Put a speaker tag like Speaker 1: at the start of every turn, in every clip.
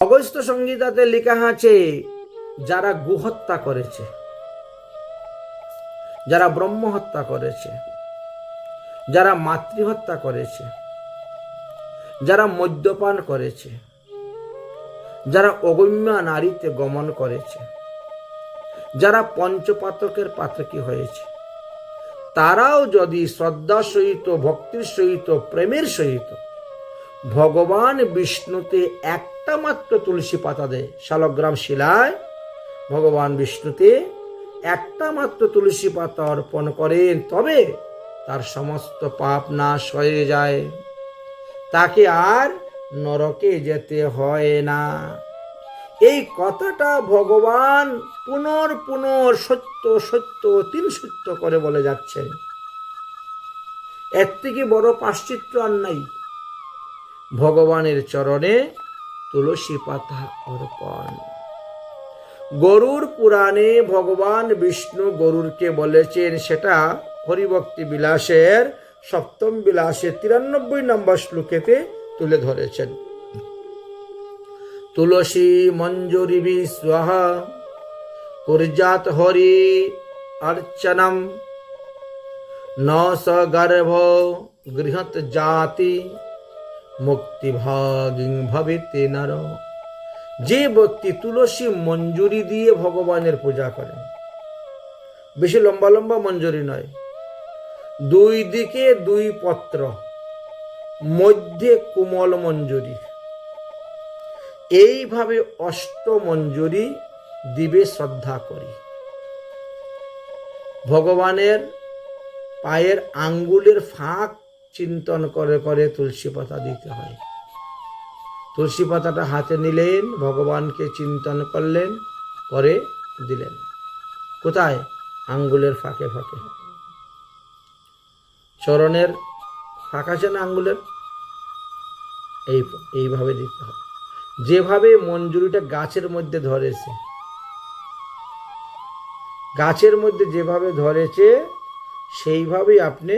Speaker 1: অগস্ত্য সংহিতাতে লেখা আছে, যারা গোহত্যা করেছে, যারা ব্রহ্ম হত্যা করেছে, যারা মাতৃহত্যা করেছে, যারা মদ্যপান করেছে, যারা অগম্য নারীতে গমন করেছে, যারা পঞ্চপাতকের পাতকী হয়েছে, তারাও যদি শ্রদ্ধার সহিত, ভক্তির সহিত, প্রেমের সহিত ভগবান বিষ্ণুতে একটা মাত্র তুলসী পাতা দেয়, শালগ্রাম শিলায় ভগবান বিষ্ণুতে একটা মাত্র তুলসী পাতা অর্পণ করেন, তবে তার সমস্ত পাপ নাশ হয়ে যায়, তাকে আর নরকে যেতে হয় না। এই কথাটা ভগবান পুনর সত্য সত্য 3 সত্য করে বলে যাচ্ছেন। এর থেকে বড় পাশ্চিত্য আর নাই। ভগবানের চরণে তুলসী পাতা অর্পণ। গরুর পুরাণে ভগবান বিষ্ণু গরুরকে বলেছেন, সেটা হরিভক্তি বিলাসের 7ম বিলাসে 93 নম্বর শ্লোকেতে তুলে ধরেছেন। তুলসী মঞ্জুরি স্বাহা কুর্যাত হরি অর্চনম ন স গর্ভ গৃহত জাতি মুক্তিভাগিং ভবেতে নর। যে ব্যক্তি তুলসী মঞ্জুরি দিয়ে ভগবানের পূজা করেন, বেশি লম্বা লম্বা মঞ্জুরি নয়, 2 দিকে 2 পত্র, মধ্যে কোমল মঞ্জুরি, এইভাবে 8 মঞ্জুরি দিবে শ্রদ্ধা করি। ভগবানের পায়ের আঙ্গুলের ফাঁক চিন্তন করে করে তুলসী পাতা দিতে হয়। তুলসী পাতাটা হাতে নিলেন, ভগবানকে চিন্তন করলেন, করে দিলেন। কোথায়? আঙ্গুলের ফাঁকে ফাঁকে। চরণের ফাঁক আছে না আঙ্গুলের, এইভাবে দিতে হবে। যেভাবে মঞ্জুরিটা গাছের মধ্যে ধরেছে, গাছের মধ্যে যেভাবে ধরেছে সেইভাবেই আপনি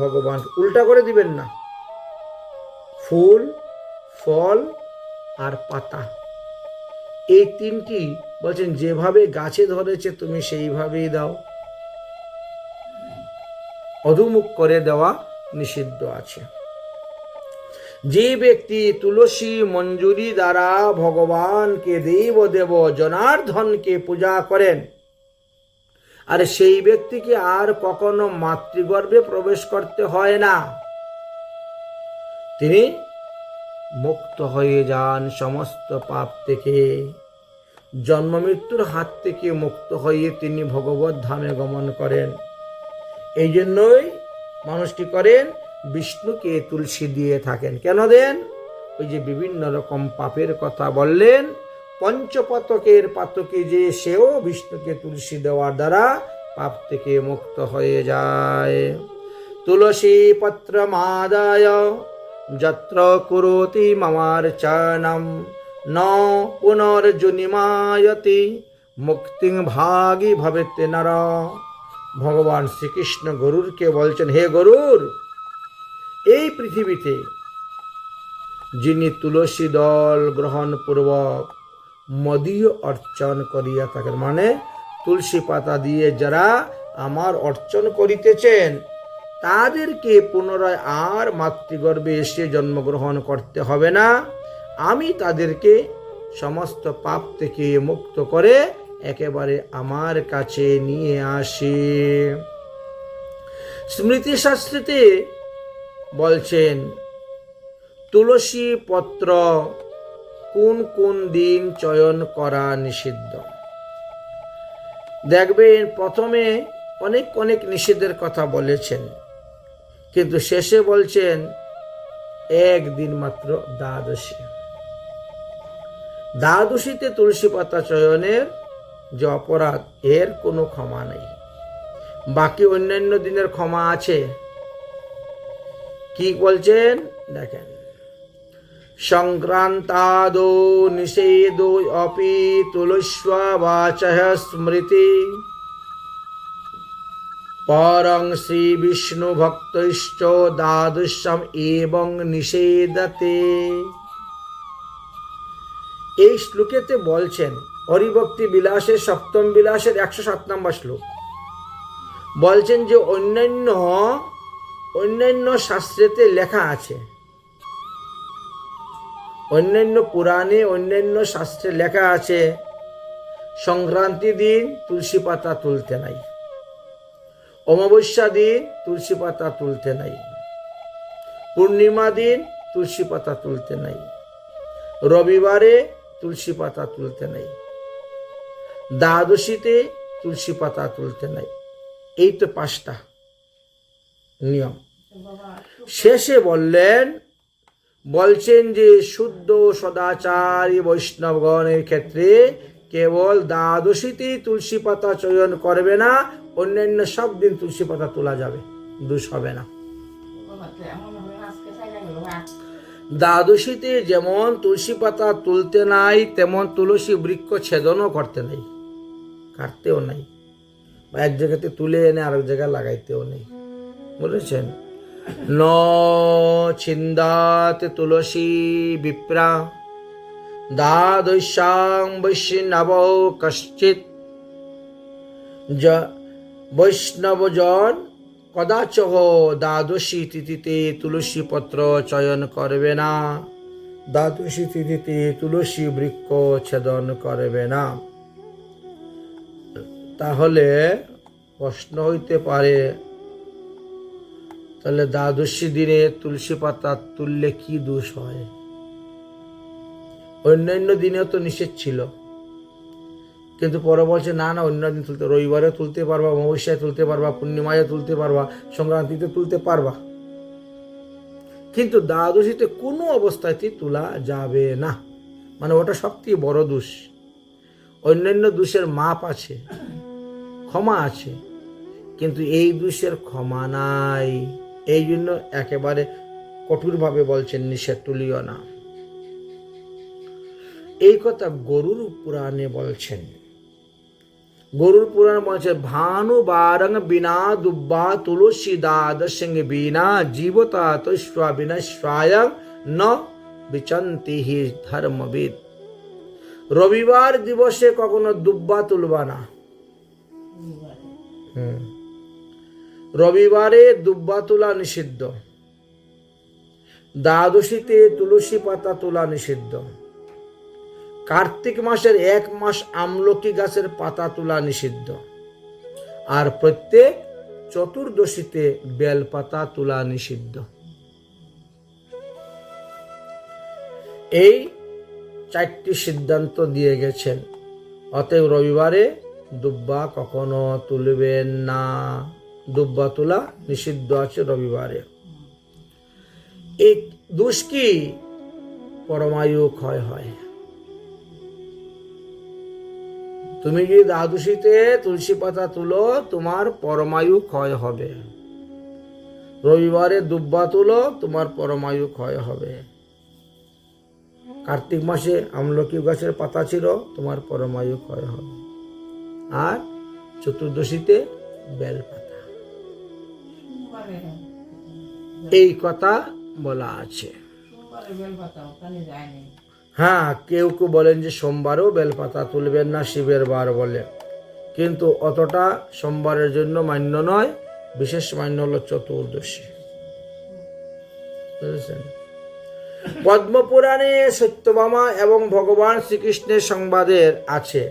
Speaker 1: ভগবান, উল্টা করে দিবেন না। ফুল, ফল আর পাতা, এই 3টি বলছেন যেভাবে গাছে ধরেছে তুমি সেইভাবেই দাও। অধুমুখ করে দেওয়া নিষিদ্ধ আছে। যে ব্যক্তি তুলসী মঞ্জুরি দ্বারা ভগবানকে দেব জনার্দনকে পূজা করেন, আর সেই ব্যক্তিকে আর কখনো মাতৃগর্ভে প্রবেশ করতে হয় না, তিনি মুক্ত হয়ে যান সমস্ত পাপ থেকে, জন্ম মৃত্যুর হাত থেকে মুক্ত হয়ে তিনি ভগবত ধামে গমন করেন। এই জন্যই মানুষ কি করেন? বিষ্ণুকে তুলসী দিয়ে থাকেন। কেন দেন? ওই যে বিভিন্ন রকম পাপের কথা বললেন, পঞ্চপাতকের পাতকে যে সেও বিষ্ণুকে তুলসী দেওয়ার দ্বারা পাপ থেকে মুক্ত হয়ে যায়। তুলসী পত্র মাদায় যত্র কুরোতি মমার্চনম ন পুনর্জনিমায়তি মুক্তিং ভাগী ভবেতে নর। ভগবান শ্রীকৃষ্ণ গরুরকে বলছেন, হে গরুর, এই পৃথিবীতে যিনি তুলসী দল গ্রহণ পূর্বক মদীয় অর্চন করিয়া থাকেন, মানে তুলসী পাতা দিয়ে যারা আমার অর্চন করিতেছেন, তাদেরকে পুনরায় আর মাতৃগর্ভে এসে জন্মগ্রহণ করতে হবে না। আমি তাদেরকে সমস্ত পাপ থেকে মুক্ত করে একেবারে আমার কাছে নিয়ে আসি। স্মৃতিশাস্ত্রীতে বলছেন, তুলসী পত্র কোন কোন দিন চয়ন করা নিষিদ্ধ। দেখবেন প্রথমে অনেক অনেক নিষেধের কথা বলেছেন, কিন্তু শেষে বলছেন একদিন মাত্র, দ্বাদশী। দ্বাদশীতে তুলসী পাতা চয়নের যে অপরাধ, এর কোনো ক্ষমা নেই। বাকি অন্যান্য দিনের ক্ষমা আছে। কি বলছেন দেখেন, সংক্রান্তাদো নিষেধো অপি তুলস্বা বাচঃ স্মৃতি পরং শ্রী বিষ্ণু ভক্তৈশ্চ দ্বাদশম এবং নিষেধতে। এই শ্লোকেতে বলছেন, হরিভক্তি বিলাসের সপ্তম বিলাসের 107 নম্বর শ্লোক, বলছেন যে অন্যান্য শাস্ত্রেতে লেখা আছে, অন্যান্য পুরাণে অন্যান্য শাস্ত্রে লেখা আছে, সংক্রান্তি দিন তুলসী পাতা তুলতে নাই, অমাবস্যা দিন তুলসী পাতা তুলতে নাই, পূর্ণিমা দিন তুলসী পাতা তুলতে নাই, রবিবারে তুলসী পাতা তুলতে নাই, দ্বাদশীতে তুলসী পাতা তুলতে নাই। এই তো 5টা নিয়ম। শেষে বলছেন যে শুদ্ধ সদাচারী বৈষ্ণবগণের ক্ষেত্রে কেবল দ্বাদশীতেই তুলসী পাতা চয়ন করবে না, অন্যান্য সব দিন তুলসী পাতা তোলা যাবে, দোষ হবে না। দ্বাদশীতে যেমন তুলসী পাতা তুলতে নাই, তেমন তুলসী বৃক্ষ ছেদনও করতে নাই, কাটতেও নাই, বা এক জায়গাতে তুলে এনে আরেক জায়গায় লাগাইতেও নেই। বলেছেন, ন ছিন্দাত তুলসী বিপ্রা দ্বাদশ্যাং বৈষ্ণব কশ্চিৎ, বৈষ্ণবজন কদাচহ দ্বাদশী তিথিতে তুলসী পত্র চয়ন করবে না, দ্বাদশী তিথিতে তুলসী বৃক্ষ ছেদন করবে না। তাহলে প্রশ্ন হইতে পারে, তাহলে দ্বাদশী দিনে তুলসী পাতা তুললে কি দোষ হয়? অন্যান্য দিনেও তো নিষেধ ছিল, কিন্তু পরে বলছে না না, অন্য দিন তুলতে, রবিবারে তুলতে পারবা, অমাবস্যায় তুলতে পারবা, পূর্ণিমায় তুলতে পারবা, সংক্রান্তিতে তুলতে পারবা, কিন্তু দ্বাদশীতে কোনো অবস্থাতেই তোলা যাবে না। মানে ওটা সবথেকে বড় দোষ। অন্যান্য দোষের মাপ আছে, ক্ষমা আছে, কিন্তু এই দোষের ক্ষমা নাই। এই জন্য একেবারে কঠোরভাবে বলছেন নিষেধ, তুলিও না। এই কথা গরুর পুরাণে বলছেন। গরুর পুরাণ বলছে, ভানু বারং বিনা দুব্বা তুলসী দ্বাদশং বিনা জীবতা তৈশ্বা বিনশ্বায়ং ন বিচন্তি হি ধর্মবিদ। রবিবার দিবসে কখনো দুব্বা তুলবা না। রবিবারে দুব্বা তোলা নিষিদ্ধ, দ্বাদশীতে তুলসী পাতা তোলা নিষিদ্ধ, কার্তিক মাসের 1 মাস আমলকি গাছের পাতা তোলা নিষিদ্ধ, আর প্রত্যেক চতুর্দশীতে বেল পাতা তোলা নিষিদ্ধ। এই 4টি সিদ্ধান্ত দিয়ে গেছেন। অতএব রবিবারে দুব্বা কখনো তুলবেন না, দুব্বা তোলা নিষিদ্ধ আছে রবিবারে। এই দোষ কি? পরমায়ু ক্ষয় হয়। তুমি যদি দ্বাদশীতে তুলসী পাতা তুলো, তোমার পরমায়ু ক্ষয় হবে। রবিবারে দুব্বা তুলো, তোমার পরমায়ু ক্ষয় হবে। কার্তিক মাসে আমলকি গাছের পাতা ছিল, তোমার পরমায়ু ক্ষয় হবে। আর চতুর্দশীতে বেল পাতা। এই কথা বলা আছে। হ্যাঁ, কেউ কেউ বলেন যে সোমবারও বেলপাতা তুলবেন না, শিবের বার বলে, কিন্তু অতটা সোমবারের জন্য মান্য নয়। বিশেষ মান্য হলো চতুর্দশী। বুঝেছেন? পদ্মপুরাণে সত্যভামা এবং ভগবান শ্রীকৃষ্ণের সংবাদের আছে,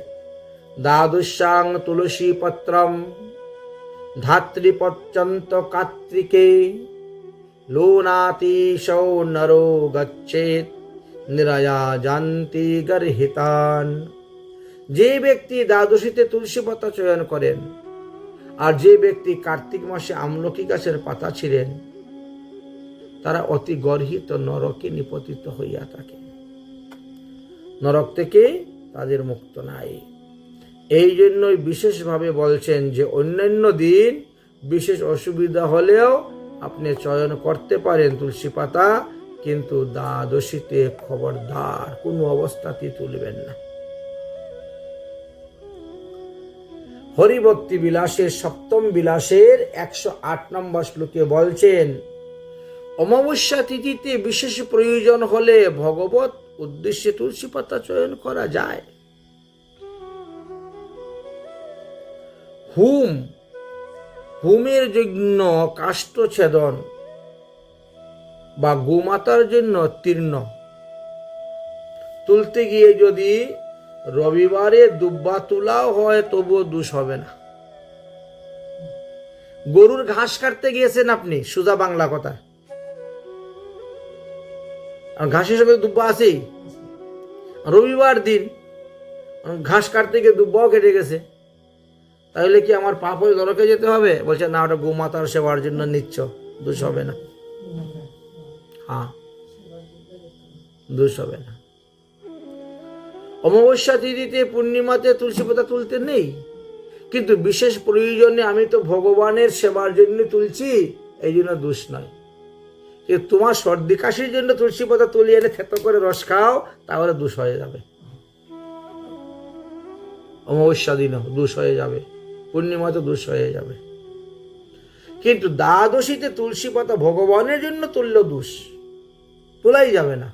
Speaker 1: দ্বাদশ্যাং তুলসী পত্রম ধাত্রীপত্যন্ত কার্তিকে লোনাতিশৌ নরো গচ্ছেৎ নিরায়া জান্তি গর্হিতান। যে ব্যক্তি দ্বাদশীতে তুলসী পাতা চয়ন করেন, আর যে ব্যক্তি কার্তিক মাসে আমলকি গাছের পাতা ছিঁড়েন, তারা অতি গর্হিত নরকে নিপতিত হইয়া থাকে। নরক থেকে তাদের মুক্ত নাই। এই জন্যই বিশেষভাবে বলছেন যে অন্যান্য দিন বিশেষ অসুবিধা হলেও আপনি চয়ন করতে পারেন তুলসী পাতা, কিন্তু দ্বাদশীতে খবরদার কোনো অবস্থাতেই তুলবেন না। হরিভক্তি বিলাসের সপ্তম বিলাসের 108 নম্বর শ্লোকে বলছেন, অমাবস্যা তিথিতে বিশেষ প্রয়োজন হলে ভগবত উদ্দেশ্যে তুলসী পাতা চয়ন করা যায়। হোমের জন্য কাষ্ঠছেদন বা গোমাতার জন্য তীর্ণ তুলতে গিয়ে যদি রবিবারে দুব্বা তোলাও হয় তবুও দোষ হবে না। গরুর ঘাস কাটতে গিয়েছেন আপনি, সোজা বাংলা কথা, ঘাসের সঙ্গে দুব্বা আছেই, রবিবার দিন ঘাস কাটতে গিয়ে দুব্বাও কেটে গেছে, তাহলে কি আমার পাপ হয়ে নরকে যেতে হবে? বলছে না, ওটা গোমাতার সেবার জন্য নিচ্ছ, দোষ হবে না। হ্যাঁ, দোষ হবে না। অমাবস্যা তিথিতে পূর্ণিমাতে তুলসী পাতা তুলতে নেই, কিন্তু বিশেষ প্রয়োজনে আমি তো ভগবানের সেবার জন্য তুলছি, এই জন্য দোষ নয়। কিন্তু তোমার সর্দি কাশির জন্য তুলসী পাতা তুলে এনে থেতো করে রস খাও, তাহলে দোষ হয়ে যাবে। অমাবস্যা দিনও দোষ হয়ে যাবে, পূর্ণিমাতে দোষ হয়ে যাবে। কিন্তু দ্বাদশীতে তুলসী পাতা ভগবানের জন্য তুললেও দোষ, তোলাই যাবে না,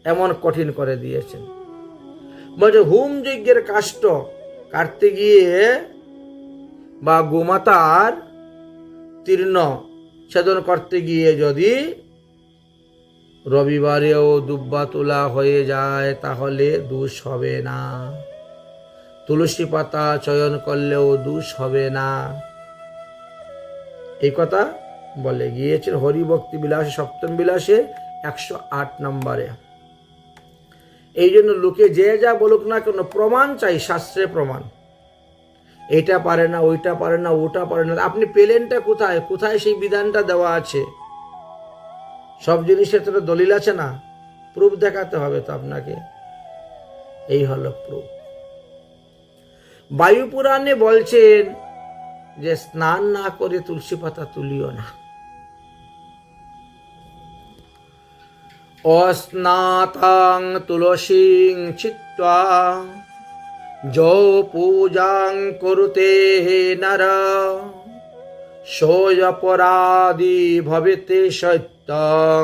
Speaker 1: এমন কঠিন করে দিয়েছেন। বলছে হোম যজ্ঞের কাষ্ঠ কাটতে গিয়ে বা গোমাতার তীর্ণ ছেদন করতে গিয়ে যদি রবিবারেও দুব্বা তোলা হয়ে যায়, তাহলে দোষ হবে না। তুলসী পাতা চয়ন করলেও দোষ হবে না। এই কথা বলে গিয়েছেন হরিভক্তি বিলাসে, সপ্তম বিলাসে 108 নম্বরে। এই জন্য লোকে যে যা বলুক না কেন, প্রমাণ চাই, শাস্ত্রে প্রমাণ। এটা পারে না, ওইটা পারে না, ওটা পারে না, আপনি পেলেনটা কোথায়? কোথায় সেই বিধানটা দেওয়া আছে? সব জিনিসের তো দলিল আছে না, প্রুফ দেখাতে হবে তো আপনাকে। এই হলো প্রুফ। বায়ু পুরাণে বলছেন যে স্নান না করে তুলসী পাতা তুলিও না। অস্নাতাং তুলসীং চিত্ত্বা যো পূজাং কুরুতে নর সোऽপরাধী ভবেতে সত্যং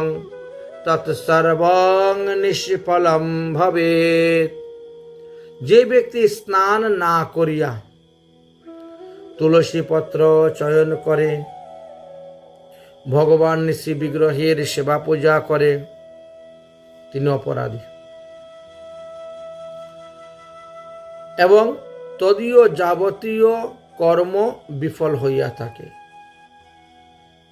Speaker 1: তৎসর্বং নিষ্ফলম ভবেৎ। যে ব্যক্তি স্নান না করিয়া তুলসী পত্র চয়ন করে, ভগবান শ্রী বিগ্রহের সেবা পূজা করে, তিনি অপরাধী এবং তদীয় যাবতীয় কর্ম বিফল হইয়া থাকে।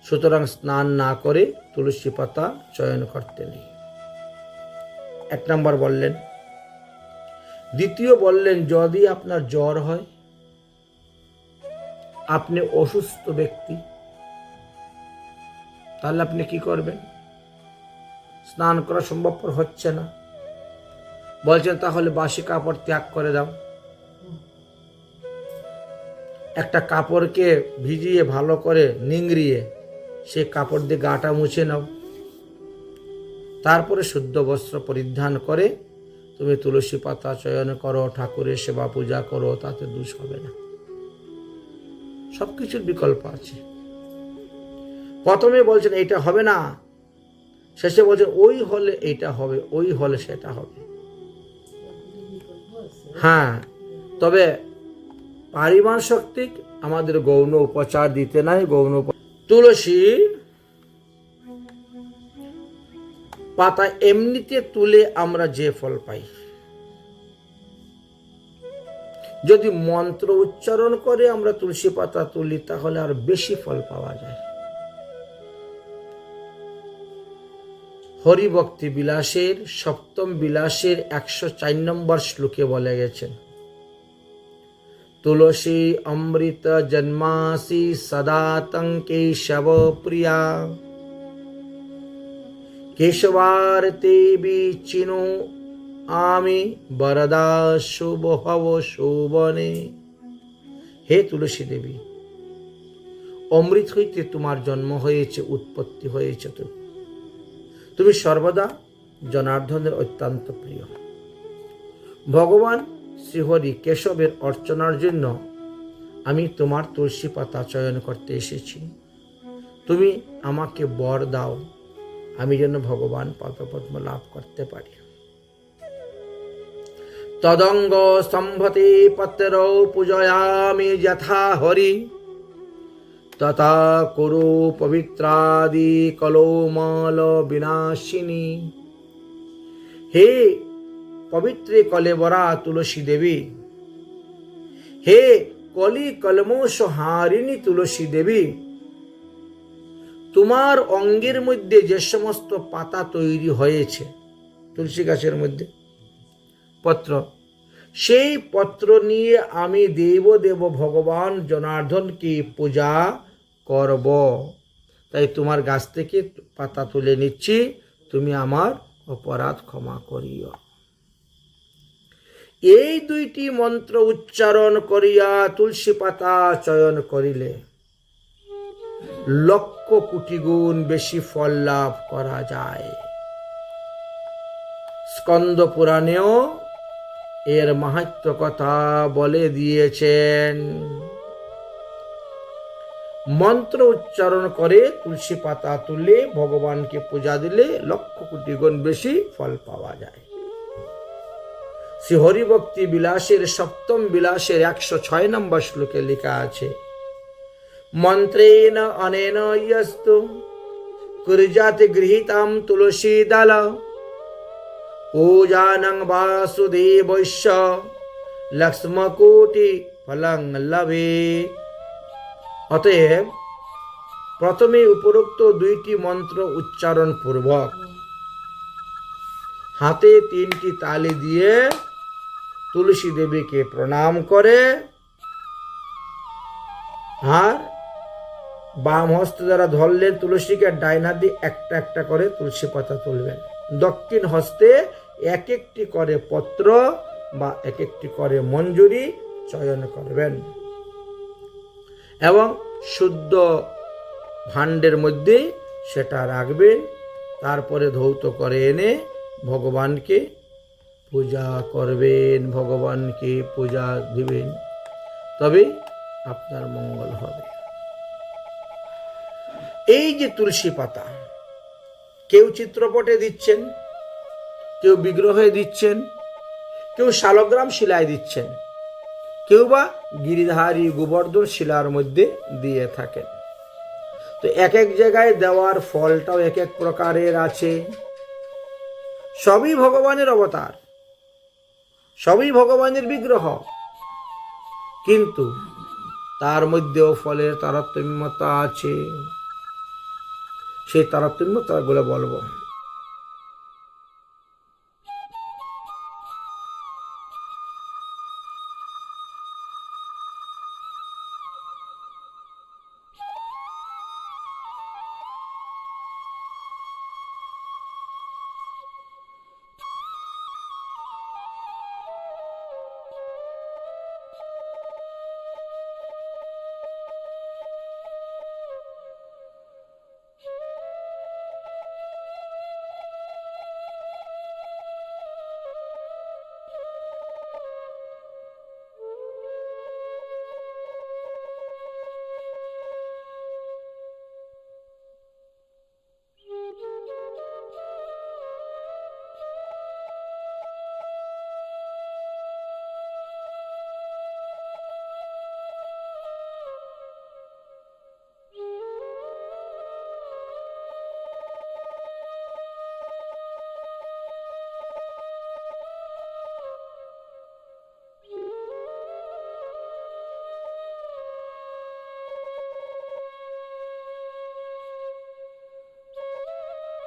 Speaker 1: সুতরাং স্নান না করে তুলসী পাতা চয়ন করতে নেই। 1 নম্বর বললেন। দ্বিতীয় বললেন, যদি আপনার জ্বর হয়, আপনি অসুস্থ ব্যক্তি, তাহলে আপনি কি করবেন? স্নান করা সম্ভবপর হচ্ছে না, বলছেন তাহলে বাসি কাপড় ত্যাগ করে দাও। একটা কাপড়কে ভিজিয়ে ভালো করে নিংড়িয়ে সে কাপড় দিয়ে গাটা মুছে নাও, তারপরে শুদ্ধ বস্ত্র পরিধান করে তুমি তুলসী পাতা চয়ন করো, ঠাকুরের সেবা পূজা করো, তাতে দোষ হবে না। সবকিছুর বিকল্প আছে। প্রথমে বলছেন এইটা হবে না, শেষে বলছেন ওই হলে এইটা হবে, ওই হলে সেটা হবে। হ্যাঁ, তবে পারিমাণশক্তিক আমাদের গৌণ উপচার দিতে নাই। গৌণ তুলসী পাতা এমনিতে তুলে আমরা যে ফল পাই, যদি মন্ত্র উচ্চারণ করে আমরা তুলসী পাতা তুলি, তাহলে আর বেশি ফল পাওয়া যায়। হরিভক্তি বিলাসের 7ম বিলাসের 104 নম্বর শ্লোকে বলে গেছেন, তুলসী অমৃত জন্মাসি সদা তং কেশব প্রিয়া কেশবারতে বিচিনো আমি বরদা শুভ হব শোভনে। হে তুলসী দেবী, অমৃত হইতে তোমার জন্ম হয়েছে, উৎপত্তি হয়েছে, তুমি সর্বদা জনার্দনের অত্যন্ত প্রিয়। ভগবান শ্রীহরি কেশবের অর্চনার জন্য আমি তোমার তুলসী পাতা চয়ন করতে এসেছি। তুমি আমাকে বর দাও, আমি যেন ভগবান পদপদ্ম লাভ করতে পারি। তদঙ্গ সম্ভতে পত্রৌ পূজয়ামি যথা হরি তথা কুরু পবিত্রাদি কলৌমাল বিনাশিনী। হে পবিত্রে কলেবরা তুলসী দেবী, হে কলি কলমোষ হারিণী তুলসী দেবী, তোমার অঙ্গের মধ্যে যে সমস্ত পাতা তৈরি হয়েছে তুলসী গাছের মধ্যে পত্র, সেই পত্র নিয়ে আমি দেব ভগবান জনার্দনকে পূজা করব। তাই তোমার গাছ থেকে পাতা তুলে নিচ্ছি, তুমি আমার অপরাধ ক্ষমা করিও। এই দুইটি মন্ত্র উচ্চারণ করিয়া তুলসী পাতা চয়ন করিলে লক্ষ কোটি গুণ বেশি ফল লাভ করা যায়। স্কন্দ পুরাণেও এর মাহাত্ম্য কথা বলে দিয়েছেন। মন্ত্র উচ্চারণ করে তুলসী পাতা তুলে ভগবানকে পূজা দিলে লক্ষ কোটি গুণ বেশি ফল পাওয়া যায়। শ্রী হরিভক্তি বিলাসের সপ্তম বিলাসের 106 নম্বর শ্লোকে লেখা আছে, মন্ত্রেণ অনেন ইয়স্তু কুর্যাৎ গৃহীতাম তুলসী দল পূজানং বাসুদেবস্য লক্ষ্মকোটি ফলং লভে। অতএব প্রথমে উপরোক্ত দুইটি মন্ত্র উচ্চারণ পূর্বক হাতে 3টি তালি দিয়ে তুলসী দেবীকে প্রণাম করে আর বাম হস্ত দ্বারা ধরলেন তুলসীকে, ডাইন হাত দিয়ে একটা একটা করে তুলসী পাতা তুলবেন। দক্ষিণ হস্তে এক একটি করে পত্র বা এক একটি করে মঞ্জুরি চয়ন করবেন এবং শুদ্ধ ভাণ্ডের মধ্যে সেটা রাখবেন। তারপরে ধৌত করে এনে ভগবানকে পূজা করবেন, ভগবানকে পূজা দিবেন, তবে আপনার মঙ্গল হবে। এই যে তুলসী পাতা কেউ চিত্রপটে দিচ্ছেন, কেউ বিগ্রহে দিচ্ছেন, কেউ শালগ্রাম শিলায় দিচ্ছেন, কেউ বা গিরিধারী গোবর্ধন শিলার মধ্যে দিয়ে থাকেন। তো এক এক জায়গায় দেওয়ার ফলটাও এক এক প্রকারের আছে। সবই ভগবানের অবতার, সবই ভগবানের বিগ্রহ, কিন্তু তার মধ্যেও ফলের তারতম্যতা আছে। সেই তারতম্যতাগুলো বলবো।